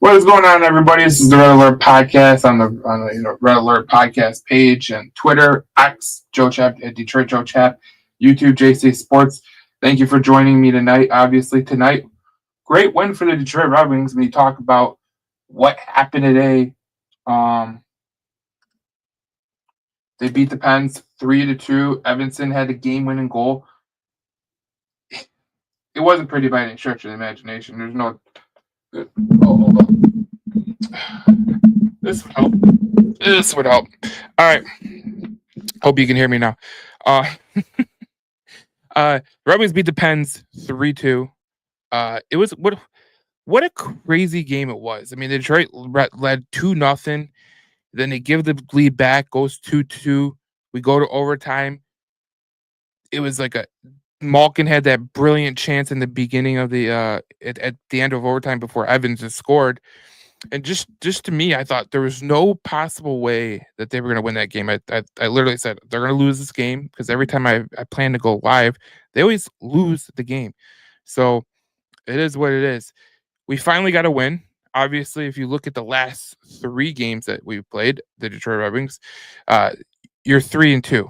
What is going on, everybody? This is the Red Alert Podcast on the Red Alert Podcast page and Twitter, X, Joe Chap at Detroit Joe Chap, YouTube, JC Sports. Thank you for joining me tonight. Obviously, tonight, great win for the Detroit Red Wings. When you talk about what happened today, um, they beat the Pens 3-2. Evanson had the game-winning goal. It wasn't pretty by any stretch of the imagination. There's no. Oh, hold on. This would help. This would help. All right. Hope you can hear me now. Uh, Red Wings beat the Pens 3-2. It was what a crazy game it was. I mean, Detroit led 2-0. Then they give the lead back, goes 2-2. We go to overtime. It was like Malkin had that brilliant chance in the beginning of the at the end of overtime before Evans just scored. And just to me, I thought there was no possible way that they were going to win that game. I literally said they're going to lose this game because every time I plan to go live, they always lose the game. So it is what it is. We finally got a win. Obviously, if you look at the last 3 games that we played, the Detroit Red Wings, you're 3-2.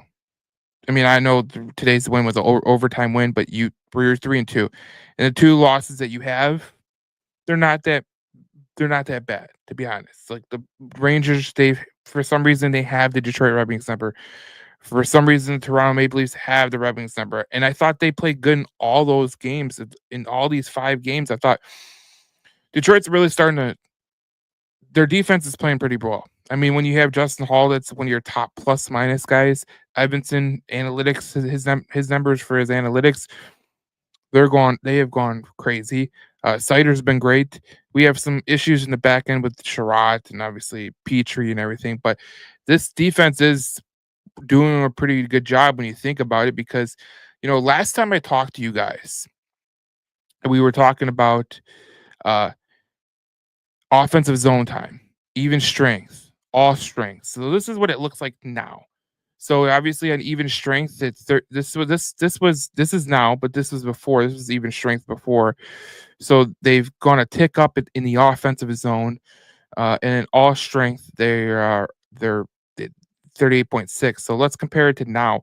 I mean, I know today's win was an overtime win, but you're 3-2, and the 2 losses that you have, they're not that bad, to be honest. Like the Rangers, for some reason they have the Detroit Red Wings number. For some reason, the Toronto Maple Leafs have the Red Wings number, and I thought they played good in all those games. In all these 5 games, I thought Detroit's really starting to. Their defense is playing pretty well. I mean, when you have Justin Hall, that's one of your top plus minus guys. Evanson analytics, his numbers for his analytics, they have gone crazy. Sider's been great. We have some issues in the back end with Sherratt and obviously Petrie and everything, but this defense is doing a pretty good job when you think about it because, last time I talked to you guys, we were talking about uh, offensive zone time, even strength, all strength. So this is what it looks like now. So obviously on even strength, this is now, but this was before. This was even strength before. So they've gone a tick up in the offensive zone, and in all strength they're 38.6. So let's compare it to now.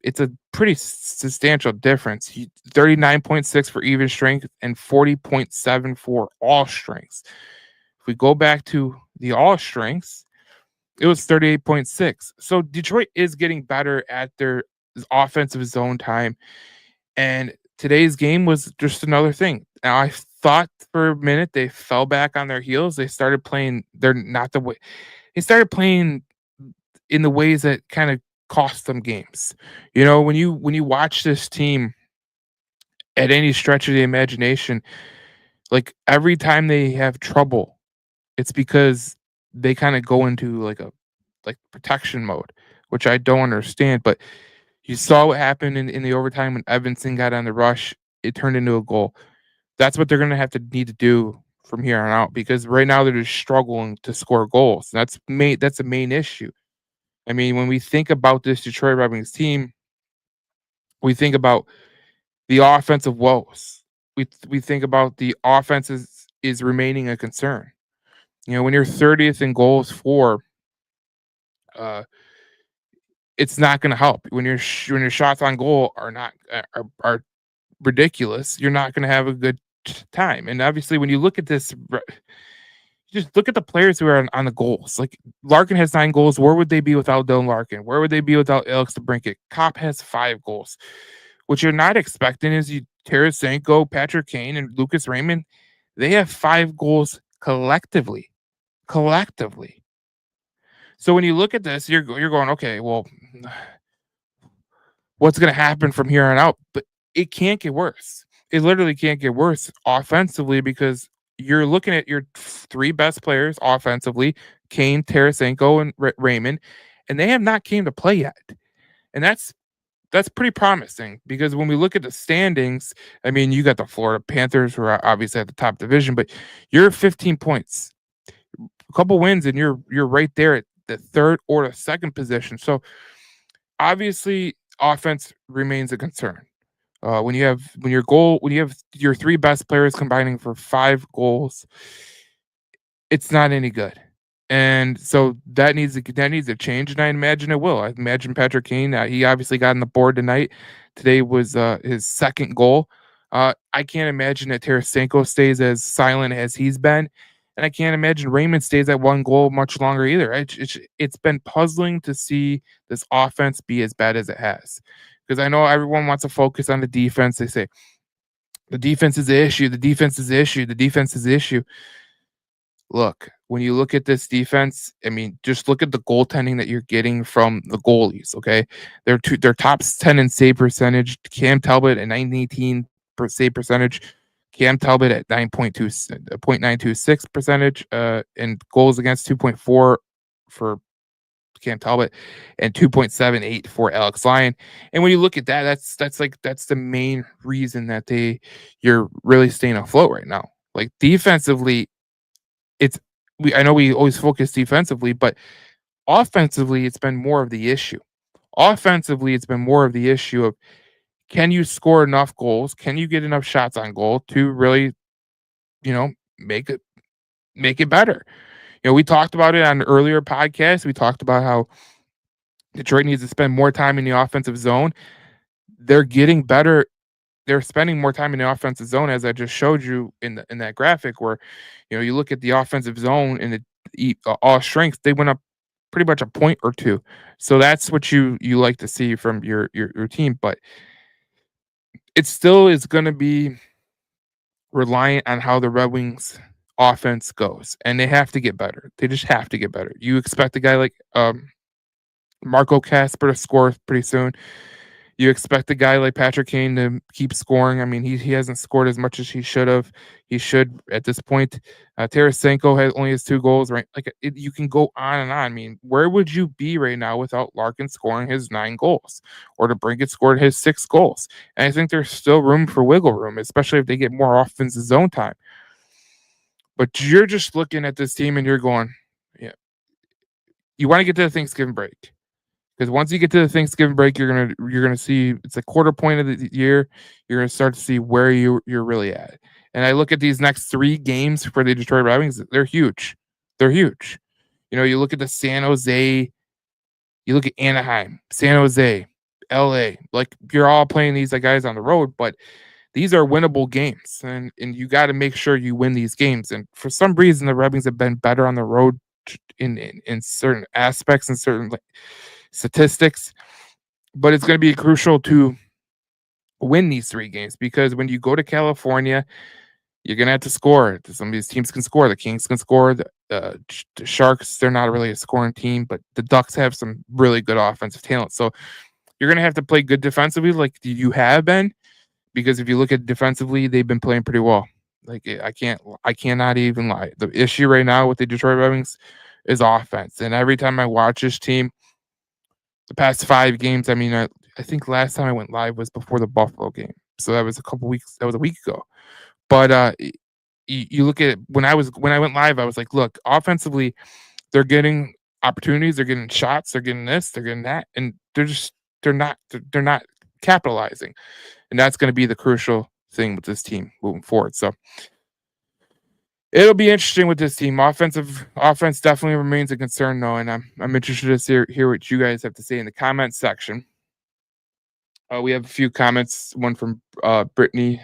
It's a pretty substantial difference. 39.6 for even strength and 40.7 for all strengths. If we go back to the all strengths, it was 38.6. So Detroit is getting better at their offensive zone time. And today's game was just another thing. Now I thought for a minute they fell back on their heels. They started playing they're not the way they started playing in the ways that kind of cost them games. When you watch this team at any stretch of the imagination, like every time they have trouble, it's because they kind of go into like protection mode, which I don't understand. But you saw what happened in the overtime when Evanson got on the rush. It turned into a goal. That's what they're going to have to need to do from here on out because right now they're just struggling to score goals. That's a main issue. I mean, when we think about this Detroit Red Wings team, we think about the offensive woes. We think about the offense is remaining a concern. When you're 30th in goals for, uh, it's not going to help. When your shots on goal are not are ridiculous, you're not going to have a good time. And obviously, when you look at this, just look at the players who are on the goals. Like Larkin has 9 goals. Where would they be without Dylan Larkin? Where would they be without Alex DeBrincat? Kopp has 5 goals. What you're not expecting is Tarasenko, Patrick Kane, and Lucas Raymond. They have 5 goals collectively. So when you look at this, you're going, okay, well, what's going to happen from here on out? But it can't get worse. It literally can't get worse offensively because you're looking at your 3 best players offensively, Kane, Tarasenko, and Raymond, and they have not came to play yet. And that's pretty promising because when we look at the standings, I mean, you got the Florida Panthers who are obviously at the top division, but you're 15 points, a couple wins, and you're right there at the 3rd or the 2nd position. So obviously, offense remains a concern. When you have your 3 best players combining for 5 goals, it's not any good. And so that needs to change, and I imagine it will. I imagine Patrick Kane, he obviously got on the board tonight. Today was his second goal. I can't imagine that Tarasenko stays as silent as he's been, and I can't imagine Raymond stays at one goal much longer either. It's been puzzling to see this offense be as bad as it has, because I know everyone wants to focus on the defense. They say the defense is the issue. The defense is the issue. The defense is the issue. Look, when you look at this defense, I mean, just look at the goaltending that you're getting from the goalies. Okay, they're top 10 in save percentage. Cam Talbot at 918 per save percentage. Cam Talbot at 9.926 percentage. And goals against 2.4 for Cam Talbot and 2.78 for Alex Lyon. And when you look at that, that's the main reason that you're really staying afloat right now. Like defensively, it's I know we always focus defensively, but offensively, it's been more of the issue. Offensively, it's been more of the issue of, can you score enough goals? Can you get enough shots on goal to really, you know, make it better? We talked about it on earlier podcasts. We talked about how Detroit needs to spend more time in the offensive zone. They're getting better. They're spending more time in the offensive zone, as I just showed you in that graphic, where you look at the offensive zone and all strengths, they went up pretty much a point or two. So that's what you like to see from your team, but it still is going to be reliant on how the Red Wings offense goes, and they have to get better. They just have to get better. You expect a guy like Marco Casper to score pretty soon. You expect a guy like Patrick Kane to keep scoring. I mean, he hasn't scored as much as he should have. He should at this point. Tarasenko only has 2 goals, right? Like you can go on and on. I mean, where would you be right now without Larkin scoring his 9 goals, or DeBrincat scored his 6 goals? And I think there's still room for wiggle room, especially if they get more offensive zone time. But you're just looking at this team and you're going, yeah, you want to get to the Thanksgiving break. Because once you get to the Thanksgiving break, you're gonna see it's a quarter point of the year. You're gonna start to see where you're really at. And I look at these next 3 games for the Detroit Red Wings. They're huge. They're huge. You look at the San Jose. You look at Anaheim, San Jose, LA. Like, you're all playing these guys on the road, but these are winnable games, and you got to make sure you win these games. And for some reason, the Red Wings have been better on the road in certain aspects and certain statistics, but it's going to be crucial to win these 3 games, because when you go to California, you're going to have to score. Some of these teams can score. The Kings can score. The Sharks, they're not really a scoring team, but the Ducks have some really good offensive talent. So you're going to have to play good defensively like you have been, because if you look at defensively, they've been playing pretty well. Like, I cannot even lie. The issue right now with the Detroit Red Wings is offense. And every time I watch this team, the past 5 games, I mean, I think last time I went live was before the Buffalo game. So that was a week ago. But you look at when I went live, I was like, look, offensively, they're getting opportunities, they're getting shots, they're getting this, they're getting that, and they're not capitalizing. And that's going to be the crucial thing with this team moving forward. So it'll be interesting with this team. Offense definitely remains a concern, though, and I'm interested to hear what you guys have to say in the comment section. We have a few comments. One from Brittany.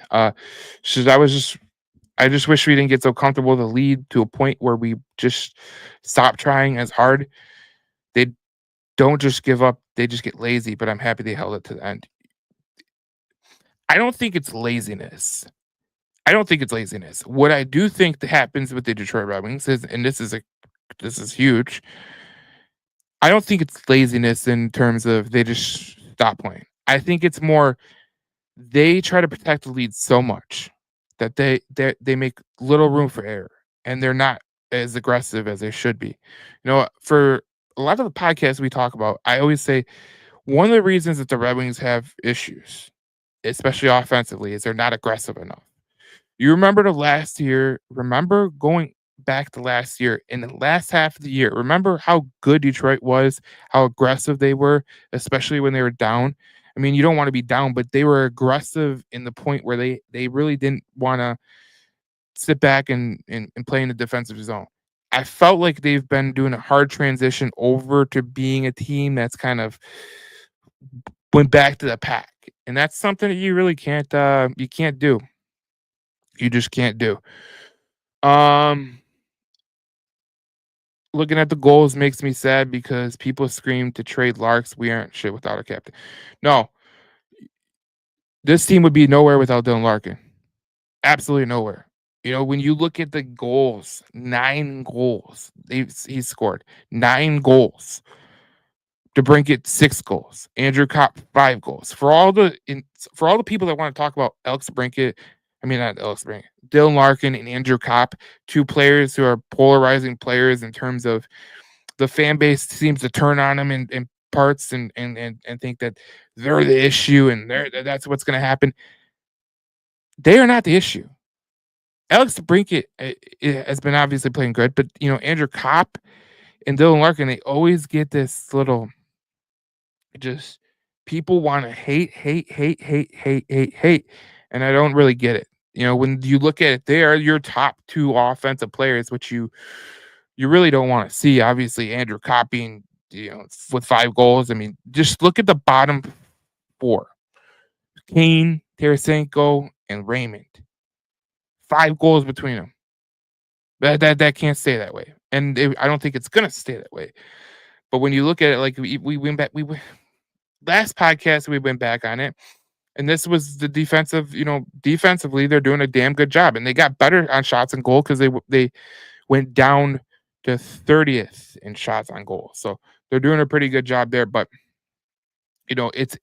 She says, I just wish we didn't get so comfortable with the lead to a point where we just stop trying as hard. They don't just give up; they just get lazy. But I'm happy they held it to the end. I don't think it's laziness. What I do think that happens with the Detroit Red Wings is, and this is huge. I don't think it's laziness in terms of they just stop playing. I think it's more they try to protect the lead so much that they make little room for error, and they're not as aggressive as they should be. For a lot of the podcasts we talk about, I always say one of the reasons that the Red Wings have issues, especially offensively, is they're not aggressive enough. You remember remember going back to last year, in the last half of the year, remember how good Detroit was, how aggressive they were, especially when they were down. I mean, you don't want to be down, but they were aggressive in the point where they really didn't want to sit back and play in the defensive zone. I felt like they've been doing a hard transition over to being a team that's kind of went back to the pack, and that's something that you can't do. You just can't do. Um, Looking at the goals makes me sad because people scream to trade Larks. We aren't shit without a captain. No, this team would be nowhere without Dylan Larkin. Absolutely nowhere. You know, when you look at the goals, 9 goals he's scored, 9 goals. DeBrincat 6 goals, Andrew Kopp 5 goals. For all the people that want to talk about Alex Brinket, I mean not Alex Brinket, Dylan Larkin and Andrew Kopp, 2 players who are polarizing players in terms of the fan base seems to turn on them in parts and think that they're the issue and that's what's going to happen. They are not the issue. Alex Brinket has been obviously playing good, but you know Andrew Kopp and Dylan Larkin, they always get this little just people want to hate, hate, hate, hate, hate, hate, hate, and I don't really get it. You know, when you look at it, they are your top 2 offensive players, which you really don't want to see. Obviously, Andrew copying, you know, with 5 goals. I mean, just look at the bottom 4: Kane, Tarasenko, and Raymond. 5 goals between them. That can't stay that way, and I don't think it's gonna stay that way. But when you look at it, like we went back, last podcast we went back on it. And this was the defensive, you know, defensively, they're doing a damn good job. And they got better on shots and goal because they went down to 30th in shots on goal. So they're doing a pretty good job there. But you know, it's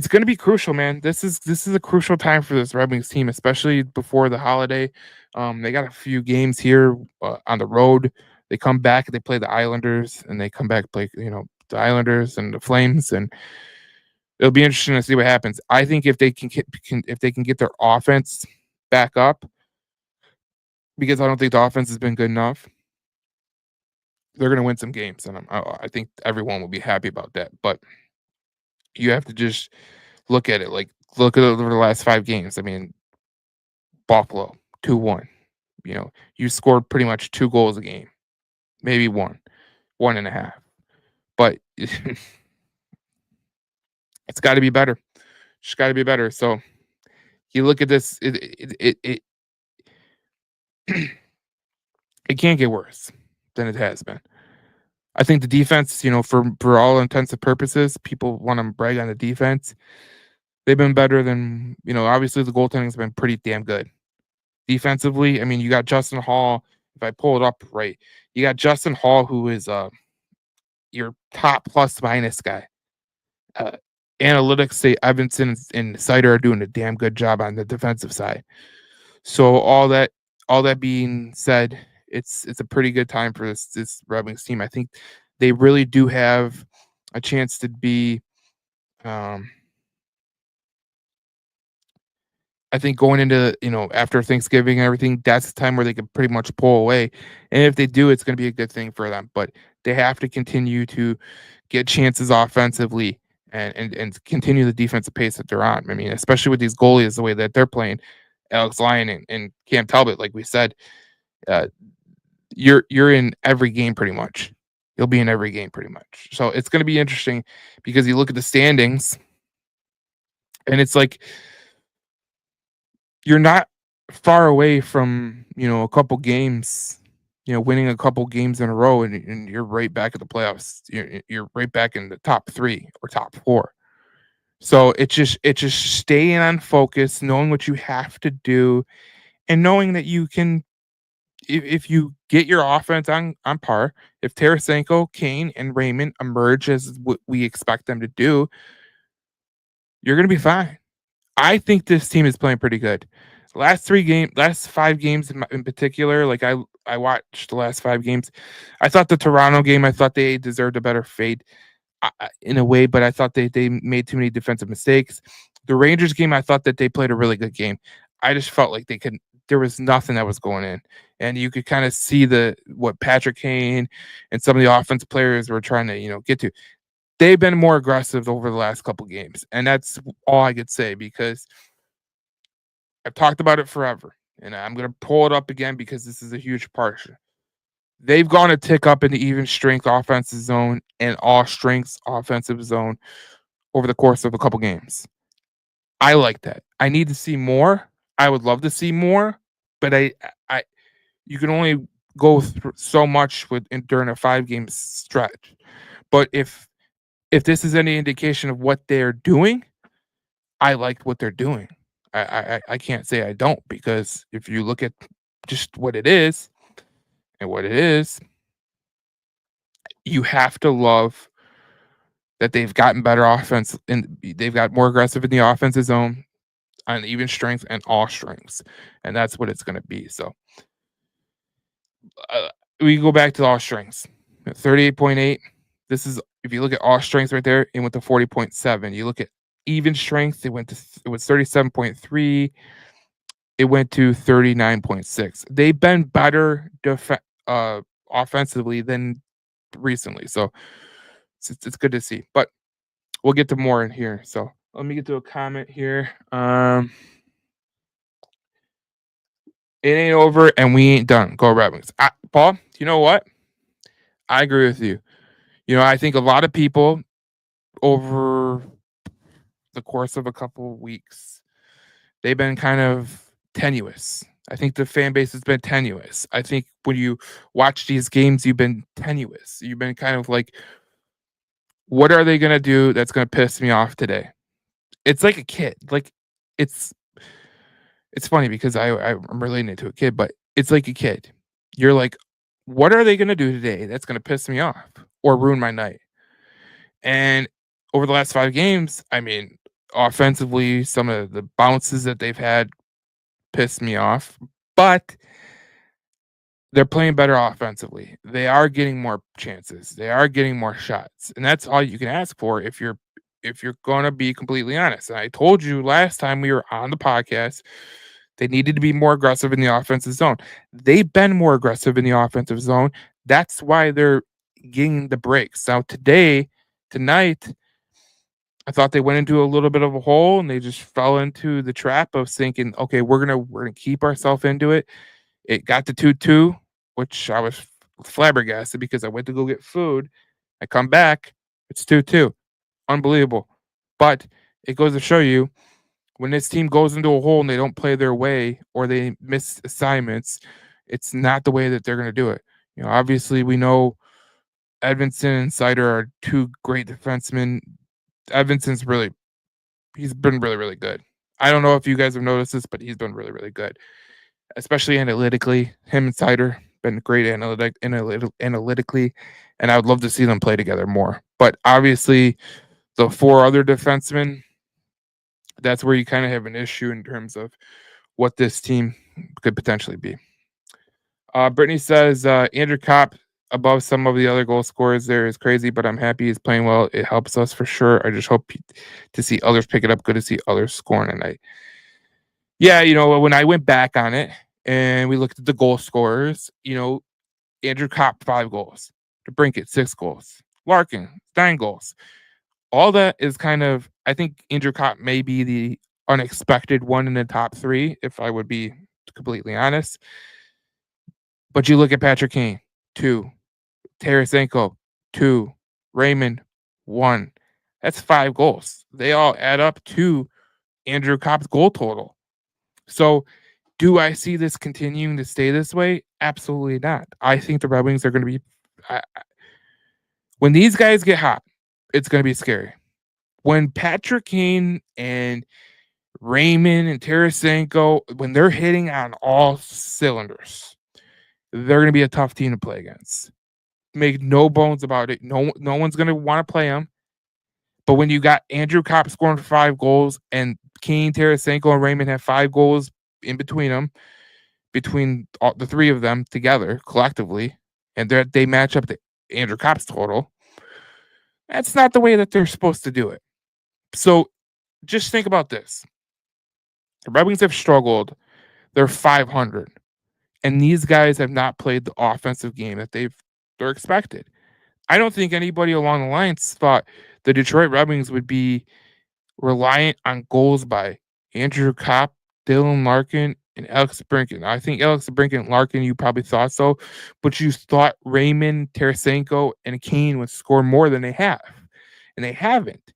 gonna be crucial, man. This is a crucial time for this Red Wings team, especially before the holiday. They got a few games here on the road. They come back, they play the Islanders, and they come back play, you know, the Islanders and the Flames, and it'll be interesting to see what happens. I think if they if they can get their offense back up, because I don't think the offense has been good enough, they're going to win some games, and I think everyone will be happy about that. But you have to just look at it like look at it over the last 5 games. I mean, Buffalo 2-1. You know, you scored pretty much 2 goals a game, maybe one and a half. But it's got to be better. Just got to be better. So you look at this, it can't get worse than it has been. I think the defense, you know, for all intents and purposes, people want to brag on the defense. They've been better than, you know, obviously the goaltending's been pretty damn good. Defensively, I mean, you got Justin Hall. If I pull it up right, you got Justin Hall, who is your top plus minus guy. Uh, Analytics say Evanson and Seider are doing a damn good job on the defensive side. So all that being said, it's a pretty good time for this Red Wings team. I think they really do have a chance to be. Um, I think going into, you know, after Thanksgiving and everything, that's the time where they can pretty much pull away. And if they do, it's going to be a good thing for them. But they have to continue to get chances offensively and continue the defensive pace that they're on. I mean, especially with these goalies, the way that they're playing, Alex Lyon and Cam Talbot, like we said, uh, you're in every game pretty much. You'll be in every game pretty much. So it's going to be interesting because you look at the standings and it's like you're not far away from, you know, a couple games, you know, winning a couple games in a row, and you're right back at the playoffs. You're right back in the top 3 or top 4. So it's just staying on focus, knowing what you have to do, and knowing that you can if you get your offense on par, if Tarasenko, Kane, and Raymond emerge as what we expect them to do, you're gonna be fine. I think this team is playing pretty good. Last 5 games in particular, like I watched the last 5 games. I thought the Toronto game, I thought they deserved a better fate in a way, but I thought they made too many defensive mistakes. The Rangers game, I thought that they played a really good game. I just felt like they could. There was nothing that was going in, and you could kind of see what Patrick Kane and some of the offensive players were trying to, you know, get to. They've been more aggressive over the last couple games, and that's all I could say because I've talked about it forever, and I'm gonna pull it up again because this is a huge part. they've gone a tick up in the even strength offensive zone and all strengths offensive zone over the course of a couple games. I like that. I need to see more. I would love to see more, but I you can only go through so much during a 5 game stretch. But if this is any indication of what they're doing, I like what they're doing. I can't say I don't, because if you look at just what it is and what it is, you have to love that they've gotten better offense and they've got more aggressive in the offensive zone on even strength and all strengths, and that's what it's going to be. So we go back to all strengths, 38.8. This is, if you look at all strengths right there, it went to 40.7. You look at even strength, it was 37.3. It went to 39.6. They've been better offensively than recently, so it's good to see. But we'll get to more in here. So let me get to a comment here. It ain't over and we ain't done. Go Red Wings. Paul, you know what? I agree with you. I think a lot of people over the course of a couple of weeks, they've been kind of tenuous. I think the fan base has been tenuous. I think when you watch these games, you've been tenuous. You've been kind of like, what are they going to do that's going to piss me off today? It's like a kid. Like, it's funny because I'm relating it to a kid, but it's like a kid. You're like, what are they going to do today that's going to piss me off or ruin my night? And over the last 5 games, I mean, offensively, some of the bounces that they've had pissed me off, but they're playing better offensively. They are getting more chances. They are getting more shots. And that's all you can ask for if you're going to be completely honest. And I told you last time we were on the podcast, they needed to be more aggressive in the offensive zone. They've been more aggressive in the offensive zone. That's why they're getting the breaks. Now tonight, I thought they went into a little bit of a hole and they just fell into the trap of thinking, okay, we're gonna keep ourselves into it. It got to 2-2, which I was flabbergasted because I went to go get food. I come back, it's 2-2. Unbelievable. But it goes to show you, when this team goes into a hole and they don't play their way or they miss assignments, it's not the way that they're going to do it. Obviously we know Edvinsson and Seider are 2 great defensemen. Edvinsson's he's been really, really good. I don't know if you guys have noticed this, but he's been really, really good, especially analytically. Him and Seider been great analytically, and I would love to see them play together more. But obviously, the 4 other defensemen, that's where you kind of have an issue in terms of what this team could potentially be. Brittany says, Andrew Copp above some of the other goal scorers there is crazy, but I'm happy he's playing well. It helps us for sure. I just hope to see others pick it up. Good to see others scoring tonight. Yeah, when I went back on it and we looked at the goal scorers, Andrew Copp 5 goals, DeBrincat 6 goals, Larkin 9 goals. All that is kind of, I think Andrew Copp may be the unexpected one in the top 3, if I would be completely honest. But you look at Patrick Kane, 2, Tarasenko, 2, Raymond, 1. That's 5 goals. They all add up to Andrew Copp's goal total. So, do I see this continuing to stay this way? Absolutely not. I think the Red Wings are going to be, when these guys get hot, it's going to be scary. When Patrick Kane and Raymond and Tarasenko, when they're hitting on all cylinders, they're going to be a tough team to play against. Make no bones about it. No one's going to want to play them. But when you got Andrew Copp scoring 5 goals and Kane, Tarasenko, and Raymond have 5 goals in between them, between the 3 of them together collectively, and they match up to Andrew Copp's total, that's not the way that they're supposed to do it. So just think about this. The Red Wings have struggled. They're 500. And these guys have not played the offensive game that they're expected. I don't think anybody along the lines thought the Detroit Red Wings would be reliant on goals by Andrew Copp, Dylan Larkin, and Alex DeBrincat. I think Alex DeBrincat and Larkin, you probably thought so, but you thought Raymond, Tarasenko, and Kane would score more than they have, and they haven't.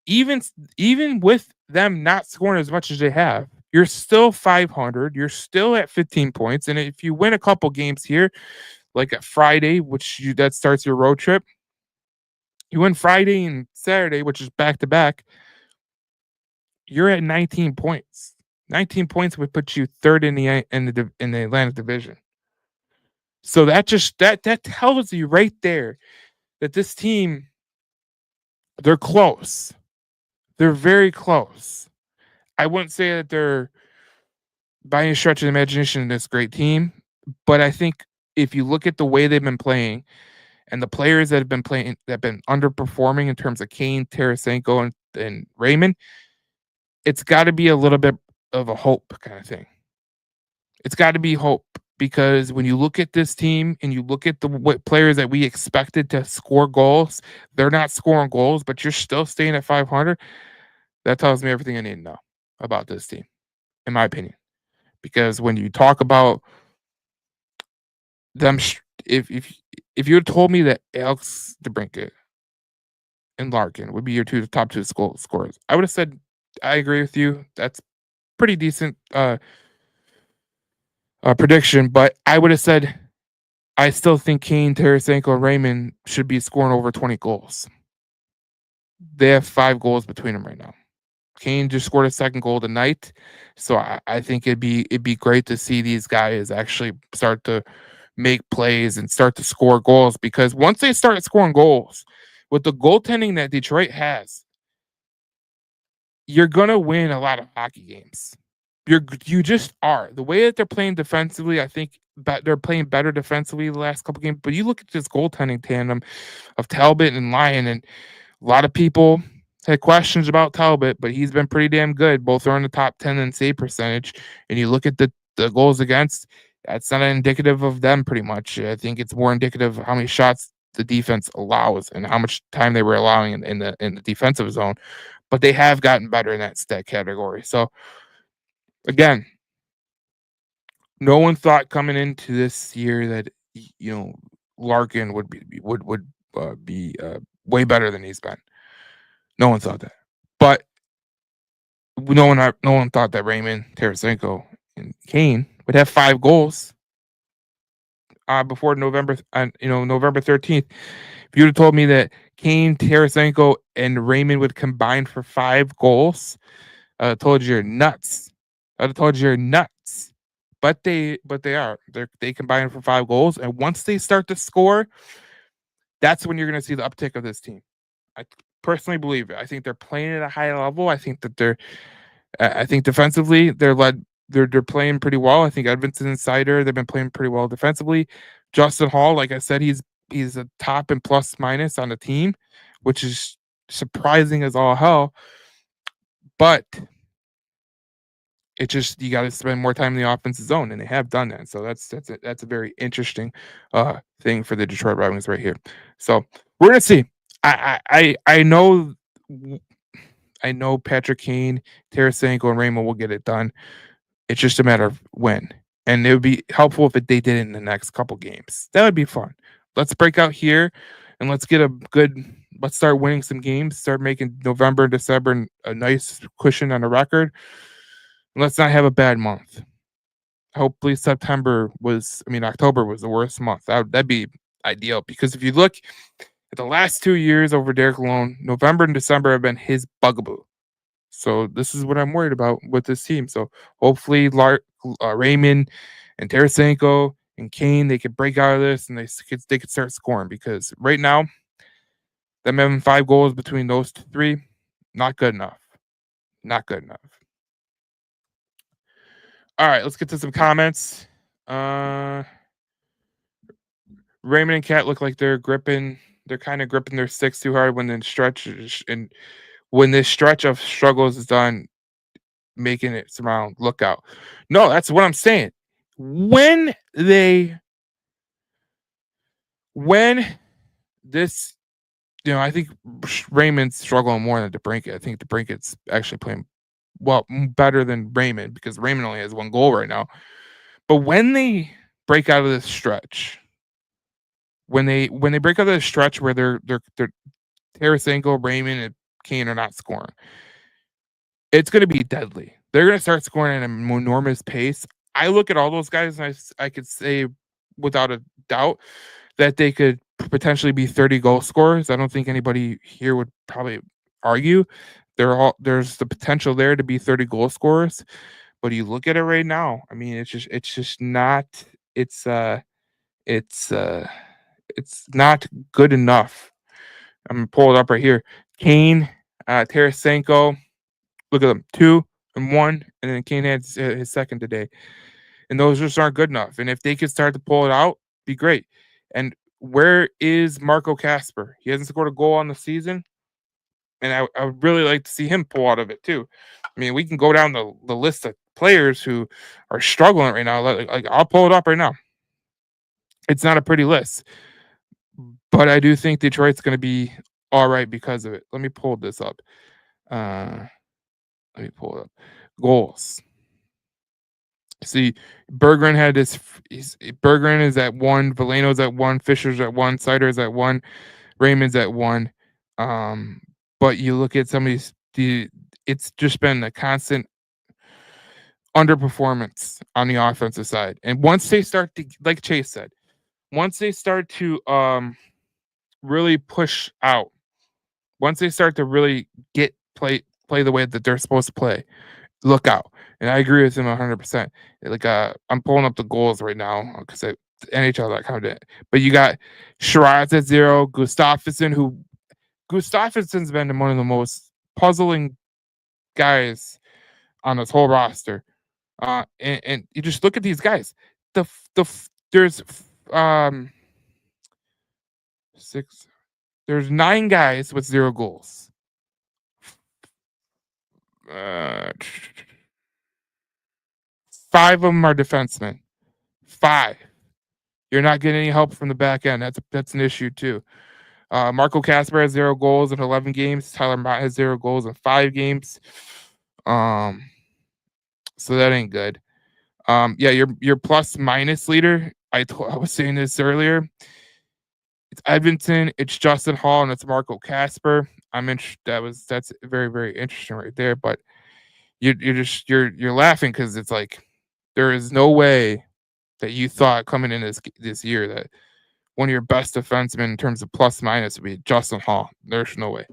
Even even with them not scoring as much as they have, you're still 500. You're still at 15 points, and if you win a couple games here, like a Friday, that starts your road trip, you win Friday and Saturday, which is back to back, you're at 19 points. 19 points would put you third in the Atlantic Division. So that tells you right there that this team, they're close. They're very close. I wouldn't say that they're by any stretch of the imagination this great team, but I think if you look at the way they've been playing and the players that have been playing that have been underperforming in terms of Kane, Tarasenko, and Raymond, it's got to be a little bit of a hope kind of thing. It's got to be hope because when you look at this team and you look at what players that we expected to score goals, they're not scoring goals, but you're still staying at 500. That tells me everything I need to know about this team, in my opinion. Because when you talk about them, if you had told me that Alex DeBrincat and Larkin would be your top two scorers, I would have said I agree with you. That's pretty decent prediction, but I would have said I still think Kane, Tarasenko, and Raymond should be scoring over 20 goals. They have 5 goals between them right now. Kane just scored a second goal tonight, so I think it'd be great to see these guys actually start to make plays and start to score goals because once they start scoring goals with the goaltending that Detroit has, you're gonna win a lot of hockey games. You just are. The way that they're playing defensively, I think they're playing better defensively the last couple games. But you look at this goaltending tandem of Talbot and Lyon, and a lot of people had questions about Talbot, but he's been pretty damn good. Both are in the top 10 in save percentage. And you look at the goals against, that's not indicative of them pretty much. I think it's more indicative of how many shots the defense allows and how much time they were allowing in the defensive zone. But they have gotten better in that stat category. So again, no one thought coming into this year that Larkin would be way better than he's been. No one thought that, but no one thought that Raymond, Tarasenko, and Kane would have 5 goals before November 13th. If you'd have told me that Kane, Tarasenko, and Raymond would combine for 5 goals, I told you you're nuts. I'd have told you you're nuts. But they they combine for 5 goals, and once they start to score, that's when you're going to see the uptick of this team. I personally believe it. I think they're playing at a high level. I think that I think defensively they're playing pretty well. I think Edvinsson and Seider, they've been playing pretty well defensively. Justin Hall, like I said, he's a top and plus minus on the team, which is surprising as all hell. But it just you got to spend more time in the offensive zone, and they have done that. So that's a very interesting thing for the Detroit Red Wings right here. So we're gonna see. I know Patrick Kane, Tarasenko, and Raymond will get it done. It's just a matter of when. And it would be helpful if they did it in the next couple games. That would be fun. Let's break out here and let's start winning some games, start making November and December a nice cushion on the record. And let's not have a bad month. Hopefully October was the worst month. That'd be ideal because if you look at the last 2 years over Derek Lalonde, November and December have been his bugaboo. So this is what I'm worried about with this team. So hopefully Raymond and Tarasenko and Kane, they could break out of this and they could start scoring because right now, them having 5 goals between those 3, not good enough. Not good enough. All right, let's get to some comments. Raymond and Cat look like they're kind of gripping their sticks too hard when this stretch of struggles is done, making it surround. Look out. No, that's what I'm saying. When this, I think Raymond's struggling more than DeBrincat. I think DeBrincat's actually playing well, better than Raymond because Raymond only has 1 goal right now. But when they break out of this stretch, when they break out of the stretch where they're Tarasenko, Raymond, and Kane are not scoring, it's going to be deadly. They're going to start scoring at an enormous pace. I look at all those guys and I could say without a doubt that they could potentially be 30 goal scorers. I don't think anybody here would probably argue. There's the potential there to be 30 goal scorers, but you look at it right now. I mean, it's just not. It's it's uh it's not good enough. I'm gonna pull it up right here. Kane, Tarasenko. Look at them, 2 and 1, and then Kane had his second today, and those just aren't good enough. And if they could start to pull it out, be great. And where is Marco Kasper? He hasn't scored a goal on the season, and I would really like to see him pull out of it too. I mean, we can go down the list of players who are struggling right now. Like I'll pull it up right now. It's not a pretty list, but I do think Detroit's going to be all right because of it. Let me pull this up. Let me pull it up. Goals. See, Berggren had this. Berggren is at 1. Veleno's at 1. Fisher's at 1. Seider's at 1. Raymond's at 1. But you look at some of these. It's just been a constant underperformance on the offensive side. And once they start to, like Chase said, once they start to really push out, once they start to really play the way that they're supposed to play, look out. And I agree with him 100%. Like I'm pulling up the goals right now because NHL.com did. But you got Shiraz at 0, Gustafsson's been one of the most puzzling guys on this whole roster. And you just look at these guys. There's 6. There's 9 guys with 0 goals. 5 of them are defensemen. 5. You're not getting any help from the back end. That's an issue too. Marco Kasper has 0 goals in 11 games. Tyler Mott has 0 goals in 5 games. So that ain't good. Yeah, your plus minus leader. I was saying this earlier. It's Edmonton, it's Justin Hall, and it's Marco Kasper. That's very, very interesting right there. But you're laughing because it's like there is no way that you thought coming in this year that one of your best defensemen in terms of plus minus would be Justin Hall. There's no way.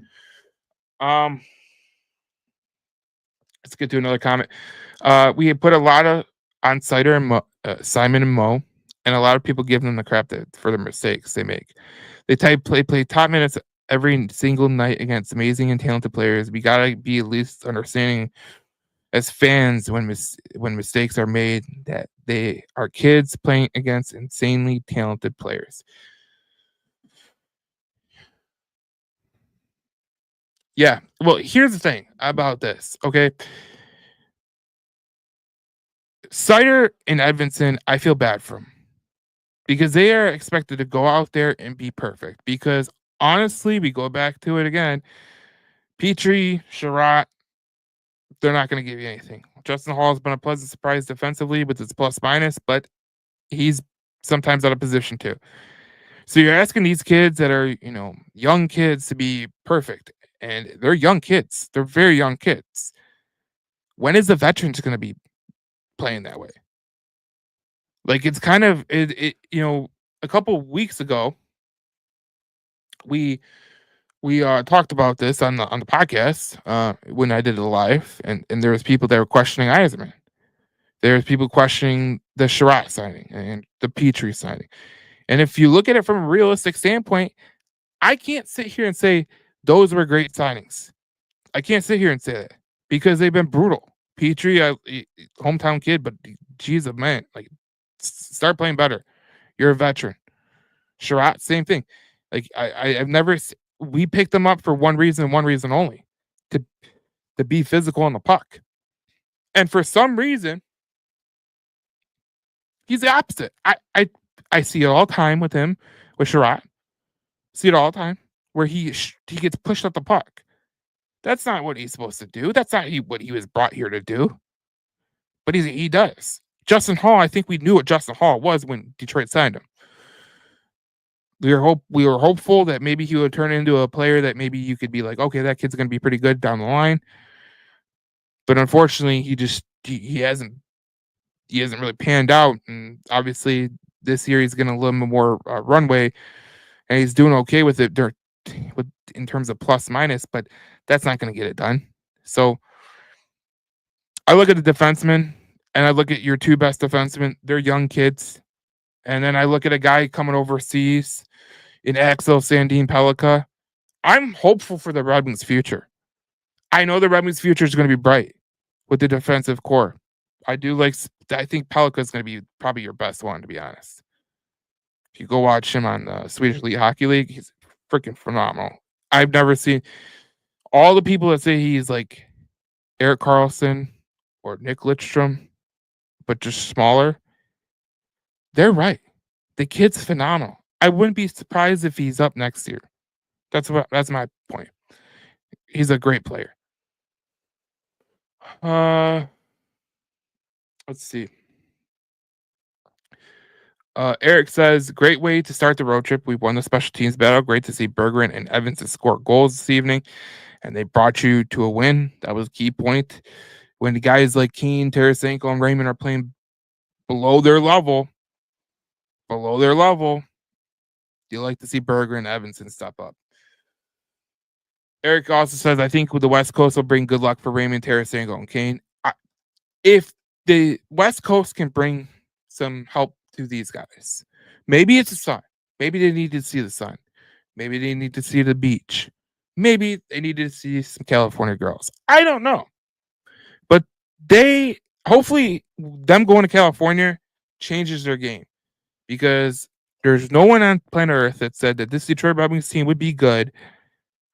Let's get to another comment. We put a lot of on Seider and Simon and Mo, and a lot of people give them the crap for the mistakes they make. They play top minutes every single night against amazing and talented players. We gotta be at least understanding as fans when mistakes are made that they are kids playing against insanely talented players. Yeah. Well, here's the thing about this, okay? Seider and Edvinsson, I feel bad for them because they are expected to go out there and be perfect. Because honestly, we go back to it again. Petrie, Sherratt, they're not going to give you anything. Justin Hall has been a pleasant surprise defensively with his plus minus, but he's sometimes out of position too. So you're asking these kids that are, young kids to be perfect, and they're young kids. They're very young kids. When is the veterans going to be playing that way? Like it's kind of a couple of weeks ago, we talked about this on the podcast when I did it live, and there was people that were questioning Yzerman. There's people questioning the Sherratt signing and the Petrie signing. And if you look at it from a realistic standpoint, I can't sit here and say those were great signings. I can't sit here and say that because they've been brutal. Petrie, hometown kid, but geez, man, like start playing better. You're a veteran. Sherratt, same thing. Like I've never. We picked them up for one reason only, to be physical on the puck. And for some reason, he's the opposite. I see it all the time with him, with Sherratt. See it all the time where he gets pushed up the puck. That's not what he's supposed to do. That's not what he was brought here to do. But he does. Justin Hall, I think we knew what Justin Hall was when Detroit signed him. We were hopeful that maybe he would turn into a player that maybe you could be like, okay, that kid's going to be pretty good down the line. But unfortunately, he hasn't really panned out, and obviously this year he's getting a little bit more runway, and he's doing okay with it in terms of plus minus, but that's not going to get it done. So I look at the defensemen, and I look at your two best defensemen. They're young kids. And then I look at a guy coming overseas in Axel Sandin Pellikka. I'm hopeful for the Red Wings' future. I know the Red Wings' future is going to be bright with the defensive core. I think Pellikka is going to be probably your best one, to be honest. If you go watch him on the Swedish Elite Hockey League, he's freaking phenomenal. I've never seen all the people that say he's like Erik Karlsson or Nick Lidstrom, but just smaller. They're right. The kid's phenomenal. I wouldn't be surprised if he's up next year. That's my point. He's a great player. Let's see. Eric says, great way to start the road trip. We won the special teams battle. Great to see Bergeron and Evans to score goals this evening, and they brought you to a win. That was a key point. When the guys like Kane, Tarasenko, and Raymond are playing below their level, you like to see Bergeron and Evanson step up. Eric also says, I think the West Coast will bring good luck for Raymond, Tarasenko, and Kane. If the West Coast can bring some help to these guys, maybe it's the sun. Maybe they need to see the sun. Maybe they need to see the beach. Maybe they need to see some California girls. I don't know. But hopefully them going to California changes their game, because there's no one on planet Earth that said that this Detroit Red Wings team would be good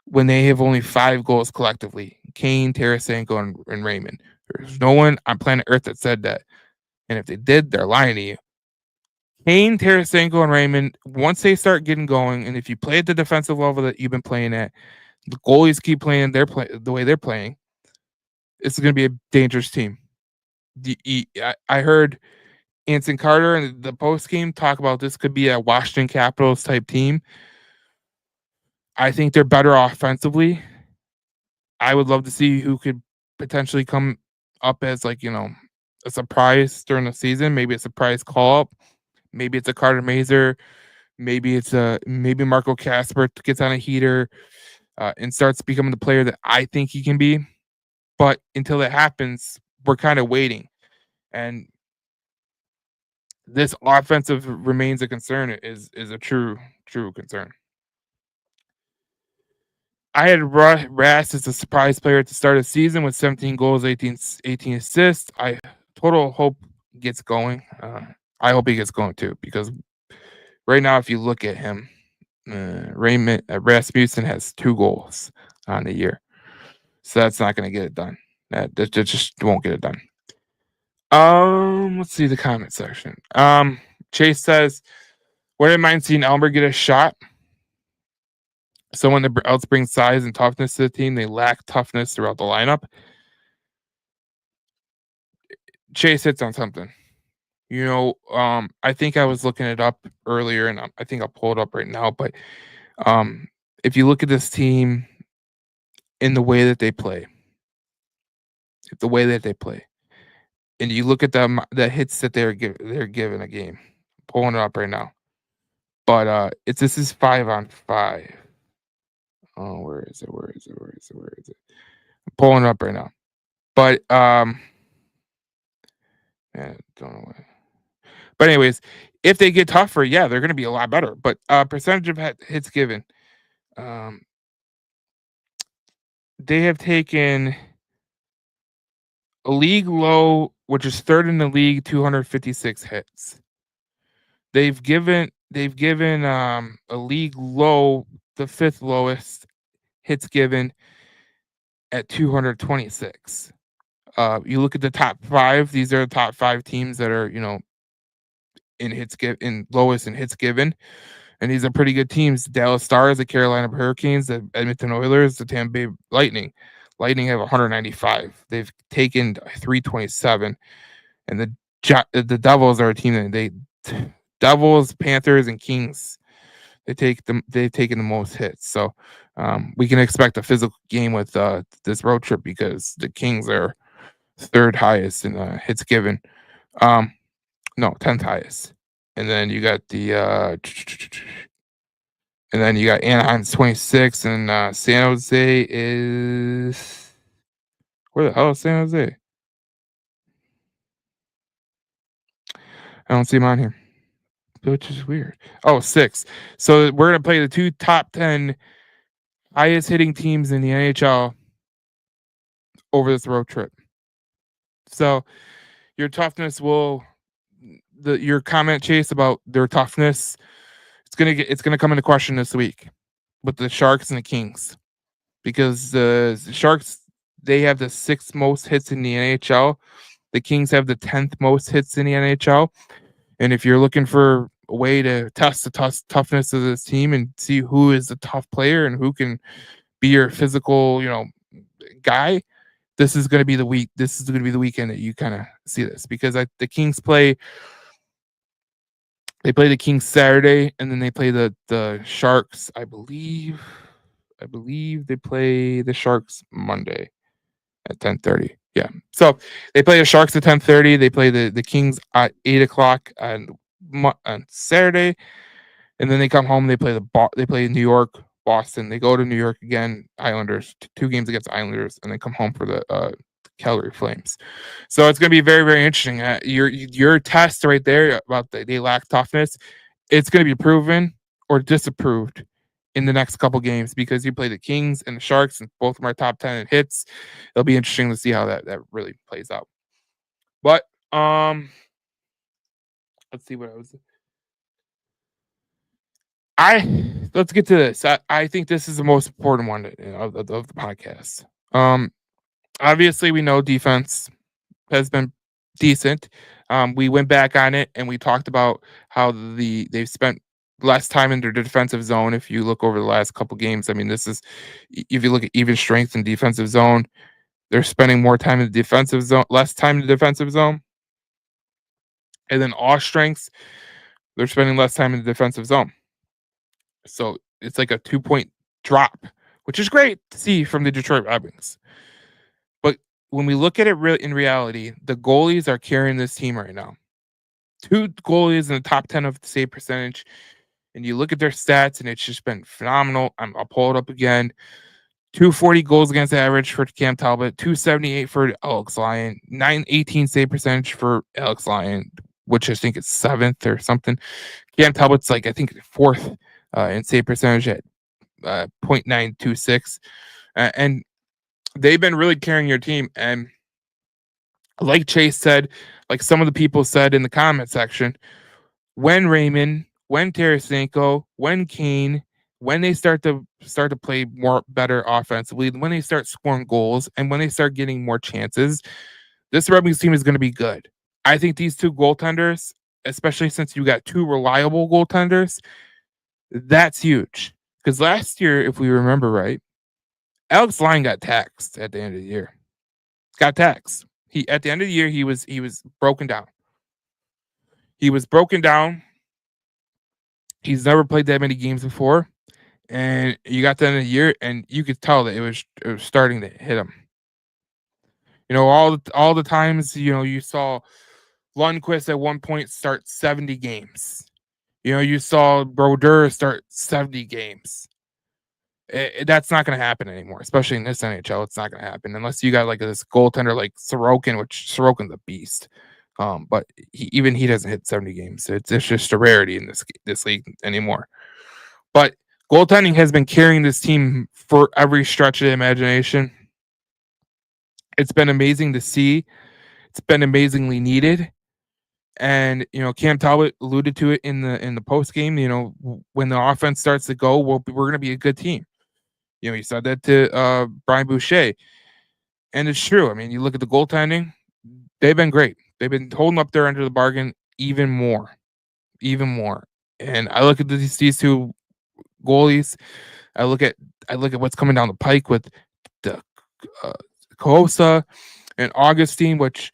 when they have only 5 goals collectively. Kane, Tarasenko, and Raymond. There's no one on planet Earth that said that. And if they did, they're lying to you. Kane, Tarasenko, and Raymond, once they start getting going, and if you play at the defensive level that you've been playing at, the goalies keep playing the way they're playing, it's going to be a dangerous team. I heard Anson Carter in the post game talk about this could be a Washington Capitals type team. I think they're better offensively. I would love to see who could potentially come up as a surprise during the season. Maybe a surprise call up. Maybe it's a Carter Mazur. Maybe it's maybe Marco Kasper gets on a heater and starts becoming the player that I think he can be. But until that happens, we're kind of waiting. And this offensive remains a concern. Is a true concern. I had Rass as a surprise player at the start of the season with 17 goals, 18 assists. I total hope gets going. I hope he gets going too, because right now, if you look at him, Rasmussen has 2 goals on the year, so that's not going to get it done. That just won't get it done. Let's see the comment section. Chase says, wouldn't mind seeing Elmer get a shot. Someone else brings size and toughness to the team. They lack toughness throughout the lineup. Chase hits on something. I think I was looking it up earlier, and I think I'll pull it up right now. But if you look at this team in the way that they play, and you look at the hits that they're given a game, I'm pulling it up right now. But this is 5-on-5. Oh, where is it? I'm pulling it up right now. But man, don't know why. But anyways, if they get tougher, yeah, they're going to be a lot better. But percentage of hits given, they have taken a league low, which is third in the league, 256 hits. They've given a league low, the 5th lowest hits given, at 226. You look at the top 5; these are the top 5 teams that are in lowest in hits given, and these are pretty good teams: Dallas Stars, the Carolina Hurricanes, the Edmonton Oilers, the Tampa Bay Lightning. Lightning have 195. They've taken 327, and the Devils are a team that Devils, Panthers, and Kings. They've taken the most hits. So we can expect a physical game with this road trip because the Kings are third highest in hits given. No, 10th highest. And then you got Anaheim's 26, and San Jose is where the hell is San Jose? I don't see him on here, which is weird. Oh, 6. So we're gonna play the two top 10 highest hitting teams in the NHL over this road trip. So your toughness will your comment, Chase, about their toughness, it's gonna come into question this week with the Sharks and the Kings, because the Sharks, they have the 6th most hits in the NHL. The Kings have the 10th most hits in the NHL. And if you're looking for a way to test the toughness of this team and see who is a tough player and who can be your physical, guy, this is going to be the week. This is going to be the weekend that you kind of see this, because the Kings play the Kings Saturday, and then they play the Sharks. I believe they play the Sharks Monday at 10:30. Yeah. So they play the Sharks at 10:30. They play the Kings at 8 o'clock on Saturday, and then they come home. They play New York, Boston. They go to New York again. Islanders, 2 games against Islanders, and they come home for the Calgary Flames. So it's going to be very, very interesting. Your test right there about they lack toughness, it's going to be proven or disapproved in the next couple games, because you play the Kings and the Sharks, and both of my top 10 in hits. It'll be interesting to see how that really plays out. But let's see what I was. Let's get to this. I think this is the most important one of the podcast. Obviously, we know defense has been decent. We went back on it and we talked about how they've spent less time in their defensive zone. If you look over the last couple games, I mean, this is, if you look at even strength in defensive zone, they're spending more time in the defensive zone, less time in the defensive zone. And then all strengths, they're spending less time in the defensive zone. So it's like a 2-point drop, which is great to see from the Detroit Red Wings. But when we look at it in reality, the goalies are carrying this team right now. 2 goalies in the top 10 of the save percentage, and you look at their stats, and it's just been phenomenal. I'll pull it up again. 240 goals against average for Cam Talbot, 278 for Alex Lyon, 918 save percentage for Alex Lyon, which I think is 7th or something. Cam Talbot's like, I think, 4th in save percentage at .926. And they've been really carrying your team. And like Chase said, like some of the people said in the comment section, when Raymond, when Tarasenko, when Kane, when they start to play more better offensively, when they start scoring goals, and when they start getting more chances, this Red Wings team is going to be good. I think these 2 goaltenders, especially since you got 2 reliable goaltenders, that's huge. Because last year, if we remember right, Alex Lyon got taxed at the end of the year. Got taxed. At the end of the year, he was broken down. He was broken down. He's never played that many games before, and you got to the end of the year, and you could tell that it was starting to hit him. All the times you saw Lundqvist at one point start 70 games. You saw Brodeur start 70 games. That's not going to happen anymore, especially in this NHL. It's not going to happen unless you got like this goaltender like Sorokin, which Sorokin's a beast. But he doesn't hit 70 games. It's just a rarity in this league anymore. But goaltending has been carrying this team for every stretch of the imagination. It's been amazing to see. It's been amazingly needed. And Cam Talbot alluded to it in the post game. When the offense starts to go, we're going to be a good team. He said that to Brian Boucher, and it's true. I mean, you look at the goaltending; they've been great. They've been holding up their end of the bargain even more. And I look at these 2 goalies. I look at what's coming down the pike with the Kosa and Augustine, which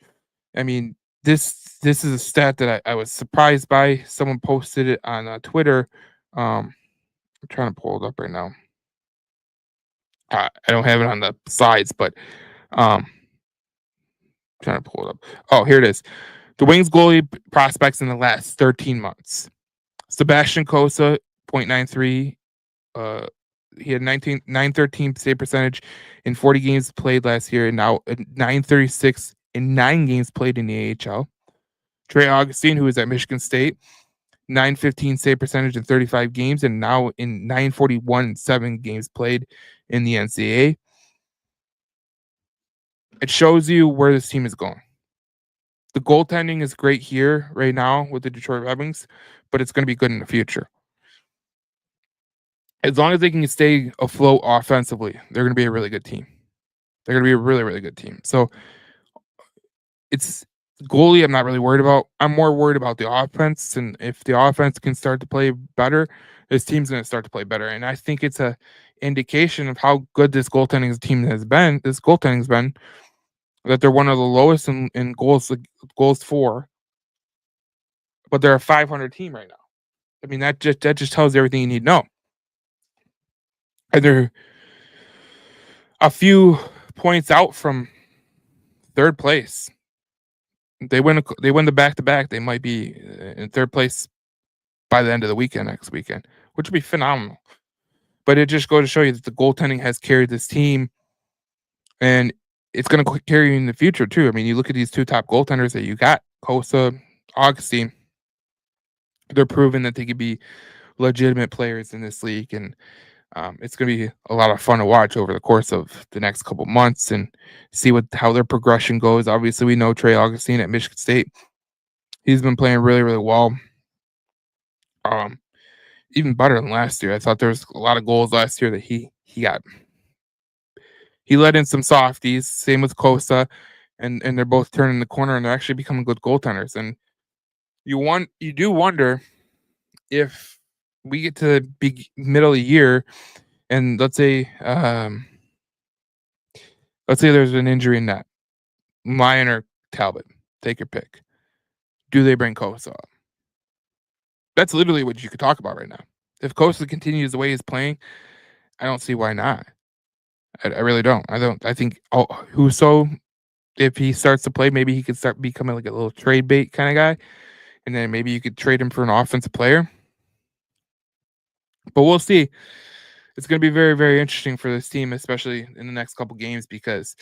I mean, this is a stat that I was surprised by. Someone posted it on Twitter. I'm trying to pull it up right now. I don't have it on the slides, but I'm trying to pull it up. Oh, here it is. The Wings goalie prospects in the last 13 months. Sebastian Kosa, 0.93. He had 913 save percentage in 40 games played last year, and now 936 in 9 games played in the AHL. Trey Augustine, who is at Michigan State, 915 save percentage in 35 games, and now in 941 in 7 games played in the NCAA. It shows you where this team is going. The goaltending is great here right now with the Detroit Red Wings, but it's going to be good in the future. As long as they can stay afloat offensively, they're going to be a really good team. They're going to be a really, really good team. So it's goalie I'm not really worried about. I'm more worried about the offense, and if the offense can start to play better, this team's going to start to play better. And I think it's a indication of how good this goaltending team has been. This goaltending's been that they're one of the lowest in goals for, but they're a 500 team right now. I mean, that just tells you everything you need to know. And they're a few points out from third place. They win the back-to-back, they might be in third place by the end of the weekend next weekend, which would be phenomenal. But it just goes to show you that the goaltending has carried this team, and it's going to carry you in the future too. I mean, you look at these two top goaltenders that you got, Kosa, Augustine. They're proving that they could be legitimate players in this league, and it's going to be a lot of fun to watch over the course of the next couple months and see how their progression goes. Obviously, we know Trey Augustine at Michigan State. He's been playing really, really well. Even better than last year. I thought there was a lot of goals last year that he got. He let in some softies. Same with Kosa, and they're both turning the corner, and they're actually becoming good goaltenders. And you do wonder if we get to the middle of the year, and let's say there's an injury in that, Lyon or Talbot, take your pick. Do they bring Kosa up? That's literally what you could talk about right now. If Kosa continues the way he's playing, I don't see why not. I really don't. I think Husso, if he starts to play, maybe he could start becoming like a little trade bait kind of guy, and then maybe you could trade him for an offensive player. But we'll see. It's going to be very, very interesting for this team, especially in the next couple games, because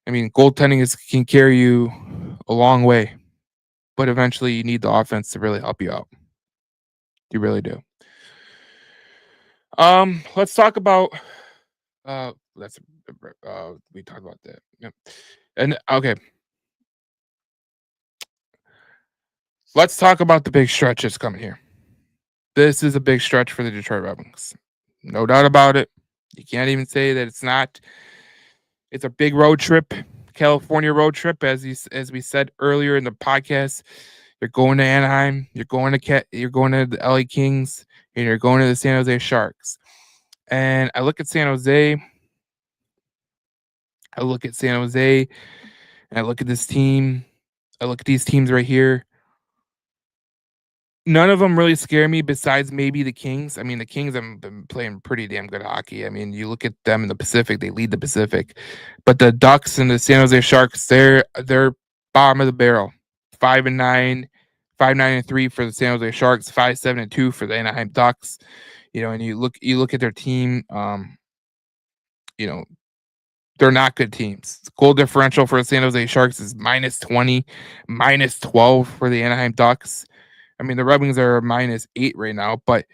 I mean, goaltending can carry you a long way, but eventually you need the offense to really help you out. You really do. Let's talk about we talked about that. Yep. And okay. Let's talk about the big stretch that's coming here. This is a big stretch for the Detroit Red Wings. No doubt about it. You can't even say that it's not. It's a big road trip, California road trip, as we said earlier in the podcast. You're going to Anaheim, you're going to the LA Kings, and you're going to the San Jose Sharks. And I look at San Jose, and I look at this team. I look at these teams right here. None of them really scare me besides maybe the Kings. I mean, the Kings have been playing pretty damn good hockey. I mean, you look at them in the Pacific, they lead the Pacific. But the Ducks and the San Jose Sharks, they're bottom of the barrel. 5-9, 5-9-3 for the San Jose Sharks, 5-7-2 for the Anaheim Ducks. And you look at their team, they're not good teams. The goal differential for the San Jose Sharks is -20, -12 for the Anaheim Ducks. I mean, the Red Wings are -8 right now, but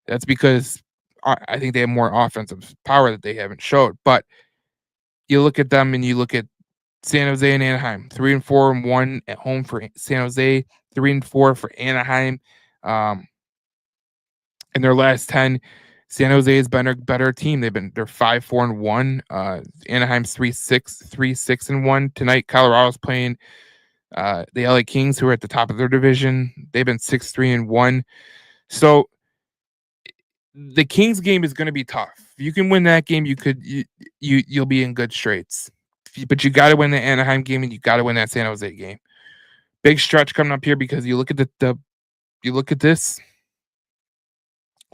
that's because I think they have more offensive power that they haven't showed. But you look at them and you look at San Jose and Anaheim, 3-4-1 at home for San Jose, 3-4 for Anaheim. In their last 10, San Jose has been a better team. They're 5-4-1. Anaheim's 3-6-1 tonight. Colorado's playing the LA Kings, who are at the top of their division. They've been 6-3-1. So the Kings game is going to be tough. you can win that game, you'll be in good straits. But you got to win the Anaheim game and you got to win that San Jose game. Big stretch coming up here because you look at you look at this.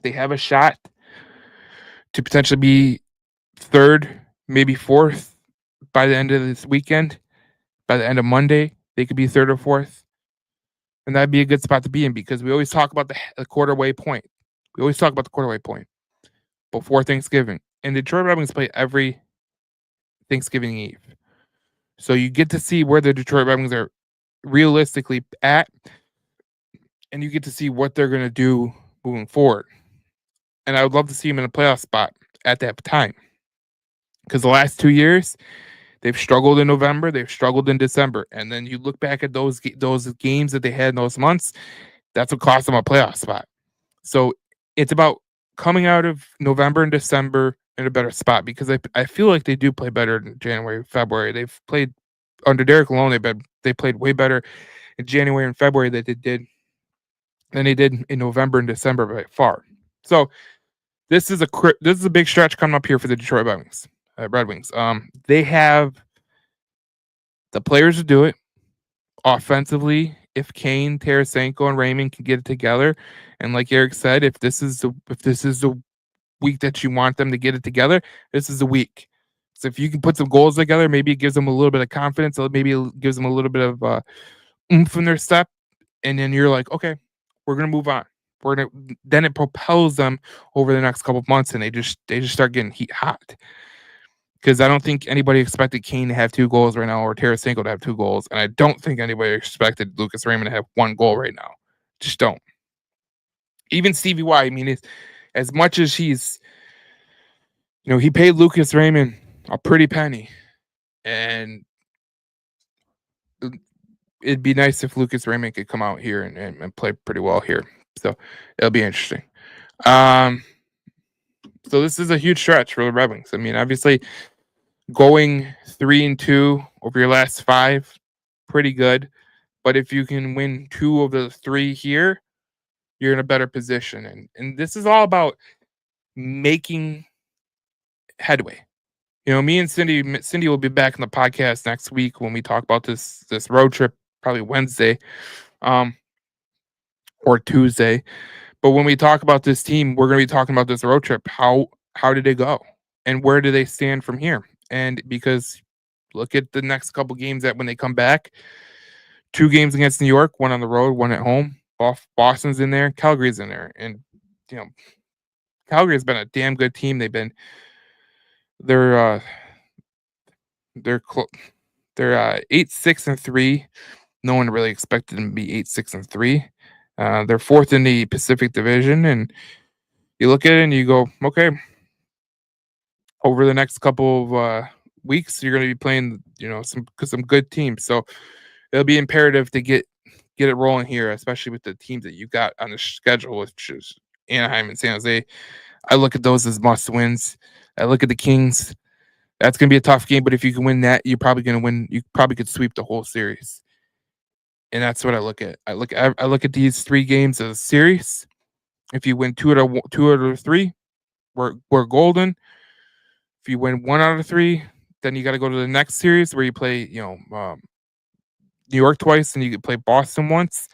They have a shot to potentially be third, maybe fourth by the end of this weekend. By the end of Monday, they could be third or fourth. And that'd be a good spot to be in because we always talk about the quarter-way point. We always talk about the quarter-way point before Thanksgiving. And Detroit Red Wings play every Thanksgiving Eve. So you get to see where the Detroit Red Wings are realistically at, and you get to see what they're going to do moving forward. And I would love to see them in a playoff spot at that time. Because the last 2 years, they've struggled in November, they've struggled in December. And then you look back at those games that they had in those months, that's what cost them a playoff spot. So it's about coming out of November and December in a better spot because I feel like they do play better in January, February. They've played under Derek Lalonde, they played way better in January and February than they did in November and December by far. So this is a big stretch coming up here for the Detroit Red Wings. They have the players to do it offensively. If Kane, Tarasenko, and Raymond can get it together, and like Eric said, if this is the week that you want them to get it together, this is the week. So if you can put some goals together, maybe it gives them a little bit of confidence. Maybe it gives them a little bit of oomph in their step, and then you're like, okay, we're gonna move on. Then it propels them over the next couple of months, and they just start getting hot. Because I don't think anybody expected Kane to have 2 goals right now or Tarasenko to have 2 goals. And I don't think anybody expected Lucas Raymond to have 1 goal right now. Just don't. Even Stevie Y, I mean, as much as he's, he paid Lucas Raymond a pretty penny. And it'd be nice if Lucas Raymond could come out here and play pretty well here. So it'll be interesting. So this is a huge stretch for the Red Wings. I mean, obviously, going 3-2 over your last 5, pretty good. But if you can win 2 of the 3 here, you're in a better position. And this is all about making headway. Me and Cindy will be back in the podcast next week when we talk about this road trip, probably Wednesday, or Tuesday. But when we talk about this team, we're going to be talking about this road trip. How did it go? And where do they stand from here? And because look at the next couple games that when they come back, 2 games against New York, 1 on the road, 1 at home. Boston's in there, Calgary's in there. And, Calgary's been a damn good team. They're 8-6-3. No one really expected them to be 8-6-3. They're 4th in the Pacific Division, and you look at it and you go, okay, over the next couple of weeks, you're going to be playing, some good teams. So it'll be imperative to get it rolling here, especially with the teams that you got on the schedule, which is Anaheim and San Jose. I look at those as must wins. I look at the Kings. That's going to be a tough game, but if you can win that, you're probably going to win. You probably could sweep the whole series. And that's what I look at. I look at these 3 games as a series. If you win 2 out of 3, we're golden. If you win 1 out of 3, then you got to go to the next series where you play, New York twice and you can play Boston once.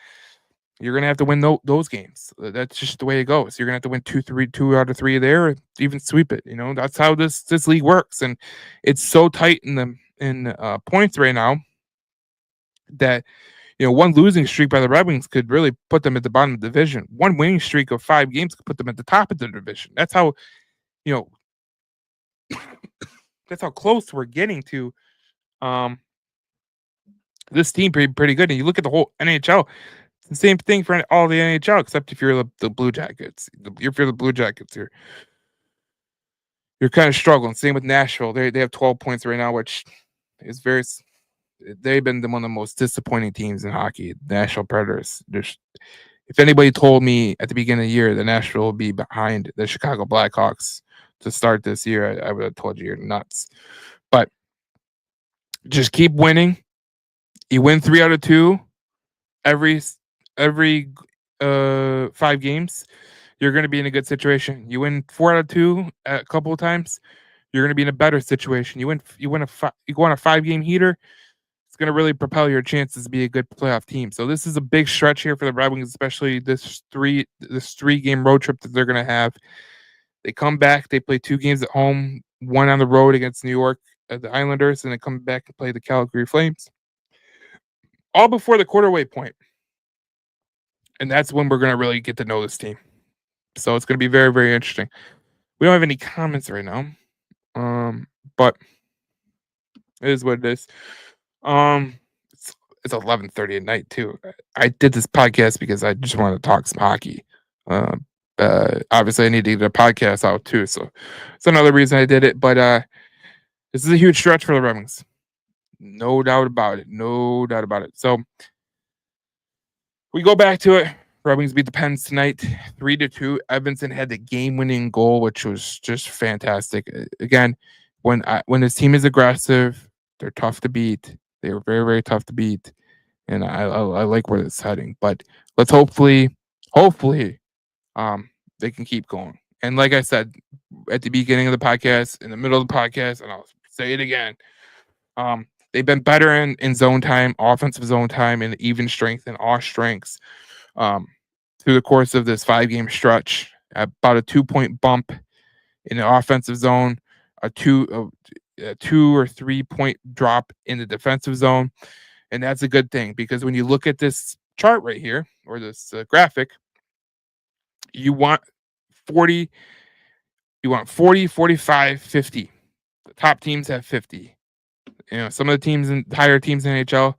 You're gonna have to win those games. That's just the way it goes. You're gonna have to win 2 out of 3 there, or even sweep it. That's how this league works, and it's so tight in the points right now that 1 losing streak by the Red Wings could really put them at the bottom of the division. 1 winning streak of 5 games could put them at the top of the division. That's how that's how close we're getting to this team pretty good. And you look at the whole NHL, it's the same thing for all the NHL, except if you're the Blue Jackets. If you're the Blue Jackets, you're kind of struggling. Same with Nashville. They have 12 points right now, which is they've been one of the most disappointing teams in hockey. Nashville Predators. If anybody told me at the beginning of the year that Nashville would be behind the Chicago Blackhawks to start this year, I would have told you you're nuts. But just keep winning. You win 3 out of 2 every 5 games. you're going to be in a good situation. You win 4 out of 2 a couple of times, you're going to be in a better situation. You go on a 5-game heater, it's going to really propel your chances to be a good playoff team. So this is a big stretch here for the Red Wings, especially this 3-game road trip that they're going to have. They come back, they play 2 games at home, 1 on the road against New York at the Islanders, and they come back and play the Calgary Flames, all before the quarterway point. And that's when we're going to really get to know this team. So it's going to be very, very interesting. We don't have any comments right now, but it is what it is. It's 11:30 at night too. I did this podcast because I just wanted to talk some hockey. Obviously, I need to get a podcast out too, so it's another reason I did it. But this is a huge stretch for the Red Wings, no doubt about it. No doubt about it. So we go back to it. Red Wings beat the Pens tonight, 3-2. Edvinsson had the game-winning goal, which was just fantastic. Again, when this team is aggressive, they're tough to beat. They were very, very tough to beat, and I like where it's heading. But let's hopefully, they can keep going. And like I said at the beginning of the podcast, in the middle of the podcast, and I'll say it again, they've been better in zone time, offensive zone time, and even strength and all strengths through the course of this 5-game stretch. About a 2-point bump in the offensive zone, a 2 or 3 point drop in the defensive zone. And that's a good thing, because when you look at this chart right here, or this graphic, you want 40, 45, 50. The top teams have 50. Some of the teams higher teams in NHL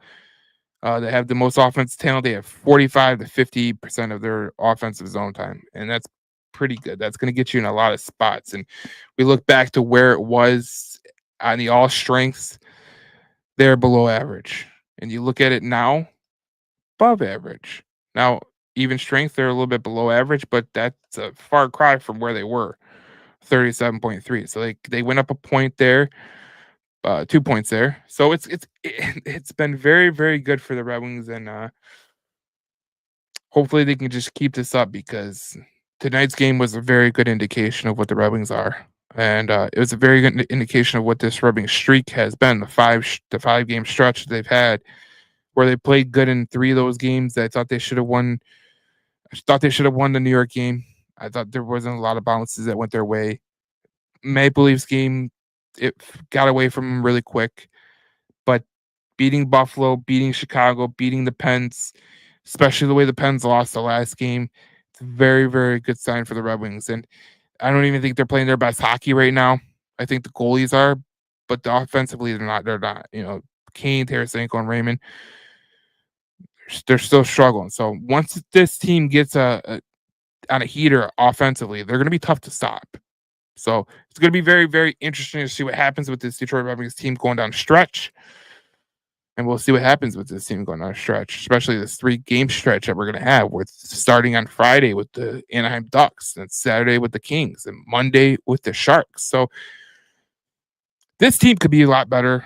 that have the most offensive talent, they have 45 to 50% of their offensive zone time. And that's pretty good. That's going to get you in a lot of spots. And we look back to where it was on the all strengths, they're below average. And you look at it now, above average. Now, even strength, they're a little bit below average, but that's a far cry from where they were, 37.3. So they went up a point there, 2 points there. So it's been very, very good for the Red Wings, and hopefully they can just keep this up, because tonight's game was a very good indication of what the Red Wings are. And it was a very good indication of what this Red Wings streak has been, the 5-game stretch they've had, where they played good in 3 of those games. I thought they should have won. I thought they should have won the New York game. I thought there wasn't a lot of bounces that went their way. Maple Leafs game, it got away from them really quick. But beating Buffalo, beating Chicago, beating the Pens, especially the way the Pens lost the last game, it's a very, very good sign for the Red Wings. And I don't even think they're playing their best hockey right now. I think the goalies are, but offensively they're not. They're not. Kane, Tarasenko, and Raymond, they're still struggling. So once this team gets on a heater offensively, they're going to be tough to stop. So it's going to be very, very interesting to see what happens with this Detroit Red Wings team going down the stretch. And we'll see what happens with this team going down a stretch, especially this 3-game stretch that we're going to have, with starting on Friday with the Anaheim Ducks, and Saturday with the Kings, and Monday with the Sharks. So this team could be a lot better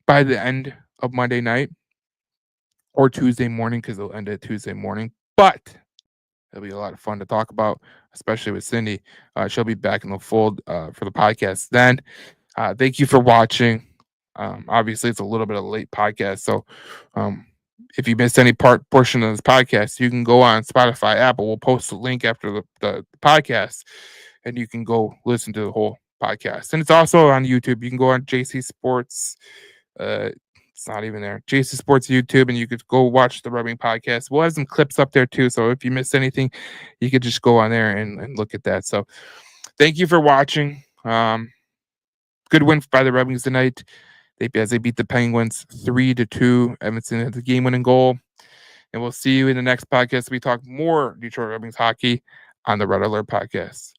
by the end of Monday night or Tuesday morning, because they'll end it Tuesday morning. But it'll be a lot of fun to talk about, especially with Cindy. She'll be back in the fold for the podcast then. Thank you for watching. Obviously, it's a little bit of a late podcast, so if you missed any portion of this podcast, you can go on Spotify, Apple. We'll post a link after the podcast, and you can go listen to the whole podcast. And it's also on YouTube. You can go on JC Sports. It's not even there. JC Sports YouTube, and you could go watch the Red Wing podcast. We'll have some clips up there too, so if you missed anything, you could just go on there and look at that. So thank you for watching. Good win by the Red Wings tonight. As they beat the Penguins 3-2. Edvinsson had the game-winning goal. And we'll see you in the next podcast. We talk more Detroit Red Wings hockey on the Red Alert podcast.